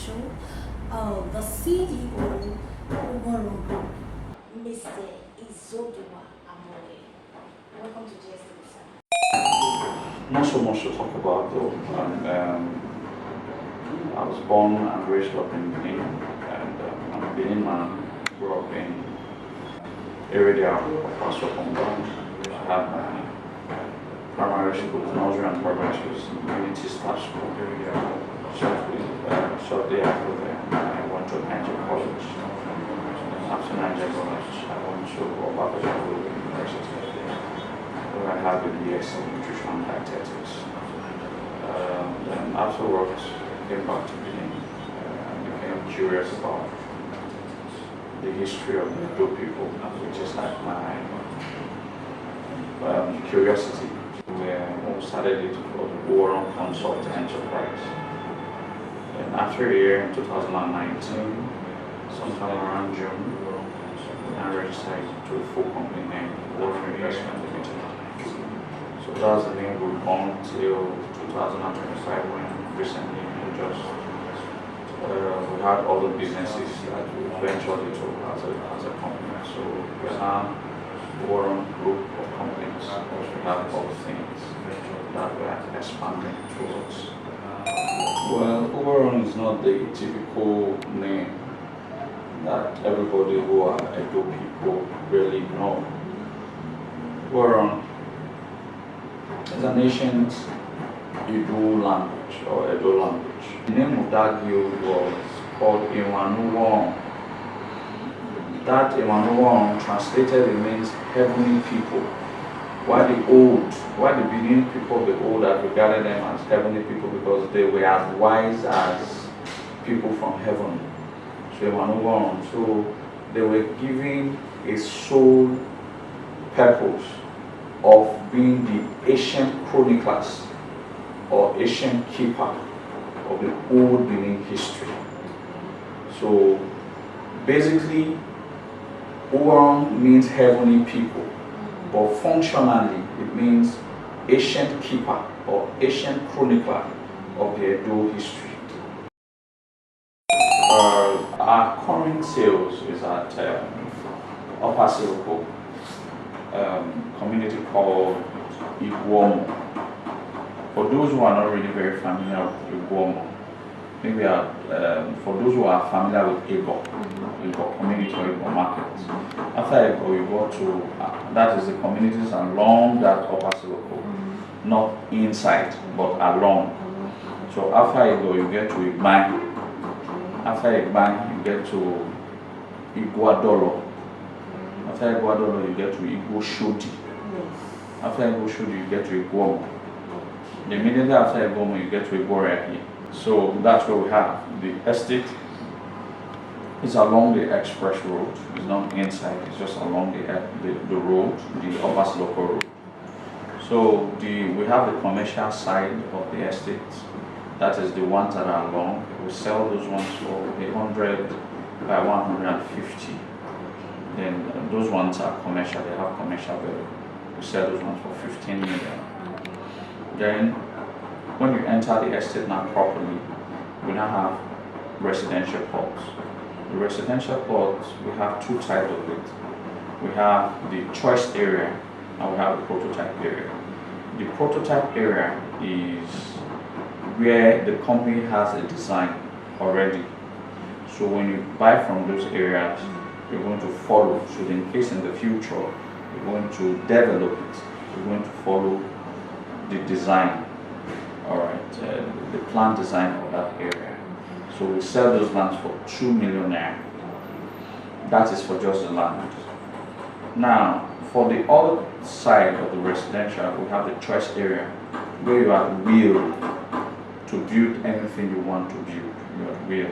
show. The CEO of Ughonron Group, Mr. Izodua Amore. Welcome to GSTV, sir. Not so much to talk about though. I was born and raised up in Benin, and I'm a Benin man. Grew up in area of Pastor Compound. I had my primary school, nursery and primary schools in Unity Staff School. Shortly after that, I went to Niger College. After Niger College, I went to Ughonron University, where I have a BS in Nutrition and Dietetics. Then afterwards, I came back to Benin and became curious about the history of the Edo people, which is like my curiosity. We started it for the Ughonron Consult Enterprise. And after a year in 2019, sometime around June, I registered to a full company name, Ughonron Investment Limited. So that's the name we owned until 2025 when recently we just we had other businesses that we ventured into as a company. So we are now Ughonron Group of companies. We have other things that we are expanding towards. Well, Ughonron is not the typical name that everybody who are Edo people really know. Ughonron is an ancient Edo language or Edo language. The name of that guild was called Ughonron. That Ughonron translated it means heavenly people. Why the Benin people, the old, that regarded them as heavenly people because they were as wise as people from heaven. So Ughonron. So they were given a sole purpose of being the ancient chroniclers or ancient keeper of the old Benin history. So basically, Ughonron means heavenly people, but functionally it means ancient keeper or ancient chronicler of the Edo history. Our current sales is at Upper Silco, community called Ughonron. For those who are not really very familiar with Ughonron, maybe for those who are familiar with Ego community or Ego market. After Ego, you go to, that is the communities along that Upper Silco, not inside, but along. So after Ego, you get to Igban. After Igban, you get to Iguadolo. After Iguadolo, you get to Igboshodi. After Igboshodi, you get to Ughonron. Immediately after Ughonron, you get to Igborehi. So that's where we have the estate. It's along the express road. It's not inside. It's just along the road, the Upper Silco road. So we have the commercial side of the estate. That is the ones that are long. We sell those ones for 100 by 150. Then those ones are commercial. They have commercial value. We sell those ones for 15 million. Then when you enter the estate now properly, we now have residential plots. The residential plots, we have two types of it. We have the choice area and we have the prototype area. The prototype area is where the company has a design already. So when you buy from those areas, you're going to follow. So in case in the future, you're going to develop it. You're going to follow the design, all right, the plant design of that area. So we sell those lands for 2 million naira. That is for just the land. Now, for the other side of the residential, we have the choice area where you are will to build anything you want to build. You are will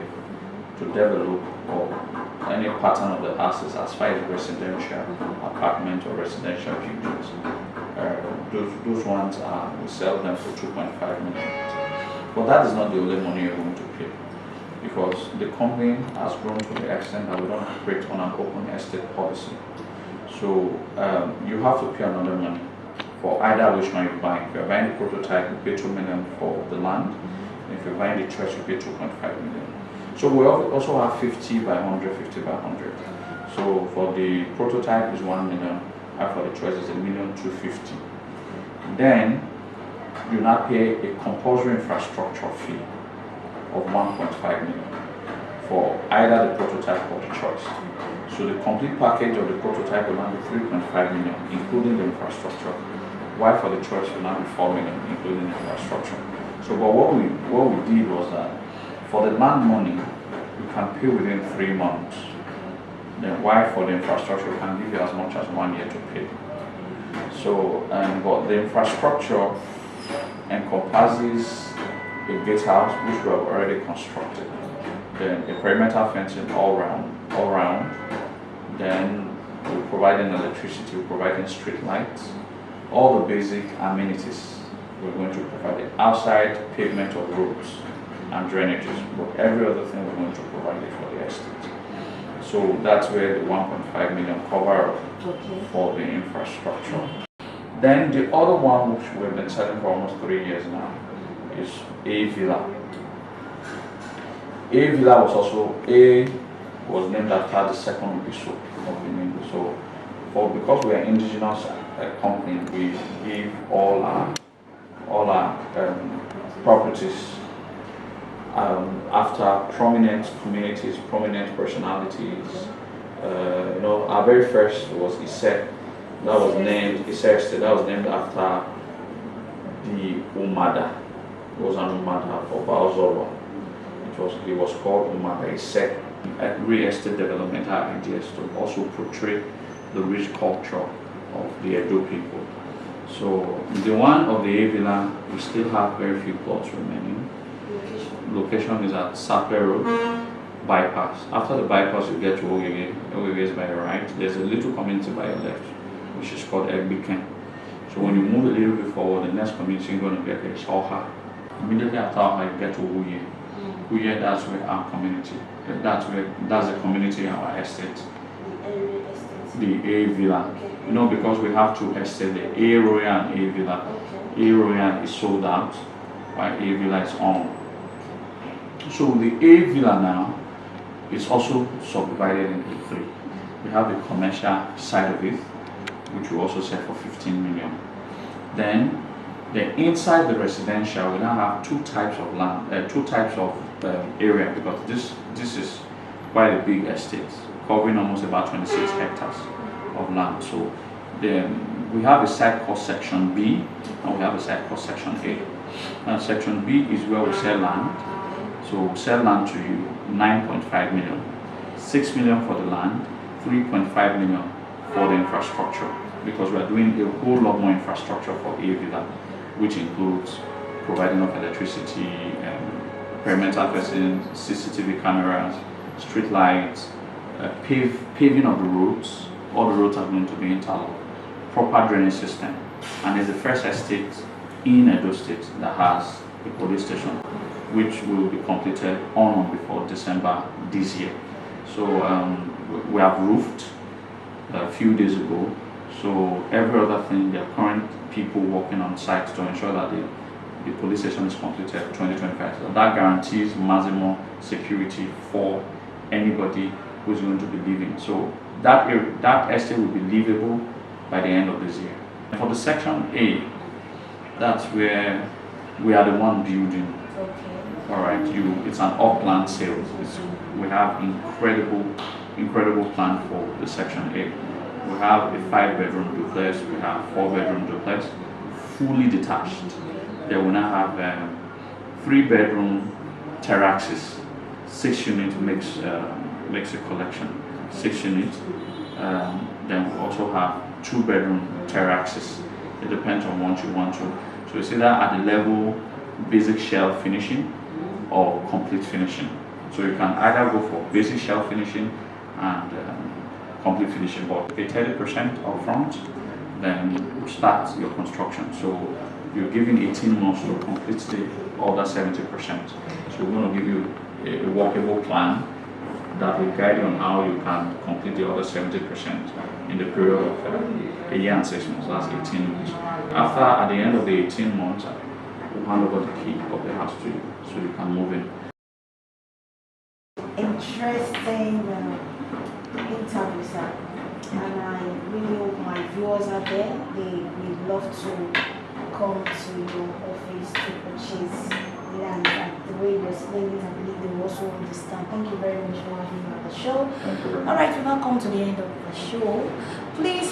to develop or any pattern of the houses as far as residential apartment or residential buildings. Those ones we sell them for 2.5 million. But that is not the only money you're going to pay, because the company has grown to the extent that we don't operate on an open estate policy. So you have to pay another money for either which one you're buying. If you're buying the prototype, you pay 2 million for the land. If you're buying the church, you pay 2.5 million. So we also have 50 by 100, 50 by 100. So for the prototype is 1 million, and for the choice is 1,250,000. Then you now pay a compulsory infrastructure fee of 1.5 million for either the prototype or the choice. So the complete package of the prototype will now be 3.5 million, including the infrastructure, while for the choice will now be 4 million, including the infrastructure. So, but what we did was that for the land money, you can pay within 3 months. Then, while for the infrastructure, we can give you as much as 1 year to pay. So, but the infrastructure encompasses a gatehouse which we have already constructed, then a perimeter fencing all round. Then we're providing electricity, we're providing street lights, all the basic amenities. We're going to provide it outside pavement of roads and drainages, but every other thing we're going to provide it for the estate. So that's where the 1.5 million cover for the infrastructure. Then the other one, which we've been selling for almost 3 years now, is A Villa. A Villa was named after the second bishop of Benin. So, because we are indigenous company, we give all our properties after prominent communities, prominent personalities. Our very first was Ise. That was named after the Umada. It was an Umada for Baozoro. It was called Umada Ise. Real estate developmental ideas to also portray the rich culture of the Edo people. So the one of the A Villa, we still have very few plots remaining. Location is at Sape Road, bypass. After the bypass, you get to Ogege. Ogege is by your right. There's a little community by your left, which is called Egbiken. So when you move a little bit forward, the next community you're going to get is Oha. Immediately after Oha, you get to Uye. Uye, that's where our community. That's the community in our estate. The A Villa. Because we have two estates, the A Royal and A Villa. A Royal is sold out, while A Villa is on. So the A Villa now is also subdivided into 3. We have the commercial side of it, which we also sell for 15 million. Then inside the residential, we now have 2 types of land, 2 types of area, because this is quite a big estate, covering almost about 26 hectares of land. So then we have a site called Section B, and we have a site called Section A. And Section B is where we sell land. So we sell land to you 9.5 million, 6 million for the land, 3.5 million for the infrastructure, because we are doing a whole lot more infrastructure for A Villa, which includes providing of electricity, perimeter fencing, CCTV cameras, street lights, paving of the roads. All the roads are going to be interlocked, proper drainage system, and it's the first estate in Edo State that has a police station, which will be completed on or before December this year. So we have roofed a few days ago. So every other thing, there are current people working on site to ensure that the police station is completed 2025. So that guarantees maximum security for anybody who's going to be living. So that estate will be livable by the end of this year. For the Section A, that's where we are the one building. Okay. All right, it's an off-plan sales. We have incredible plan for the Section A. We have a 5-bedroom duplex. We have 4-bedroom duplex, fully detached. Then we now have 3-bedroom terraces, 6 units makes a collection, 6 units. Then we also have 2-bedroom terraces. It depends on what you want to. So you see that at the level basic shell finishing or complete finishing. So you can either go for basic shell finishing and complete finishing, but pay 30% upfront, then start your construction. So you're given 18 months to complete the other 70%. So we're going to give you a workable plan that will guide you on how you can complete the other 70% in the period of a year and 6 months. That's 18 months. At the end of the 18 months, we'll hand over the key of the house to you so you can move in. interesting interview, sir. And I really hope my viewers out there, they would love to come to your office to purchase land. And the way you explain it, I believe they will also understand. Thank you very much for having me on the show. Thank you very All much. right, we now come to the end of the show. Please,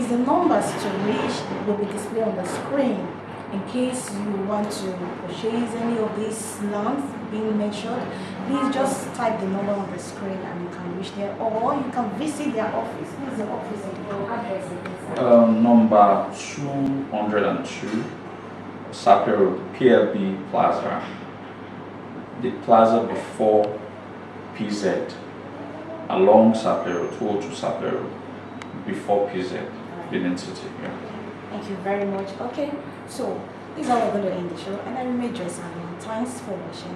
the numbers to reach will be displayed on the screen. In case you want to purchase any of these lands being mentioned, please just type the number on the screen and you can reach there, or you can visit their office. Where's the office and your address again, Number 202, Sapero PLB Plaza. The plaza before PZ, along Sapero, 202 Sapero, before PZ, Benin City. Yeah. Thank you very much. Okay, so this is how we're going to end the show, and I remain Joyce. Thanks for watching.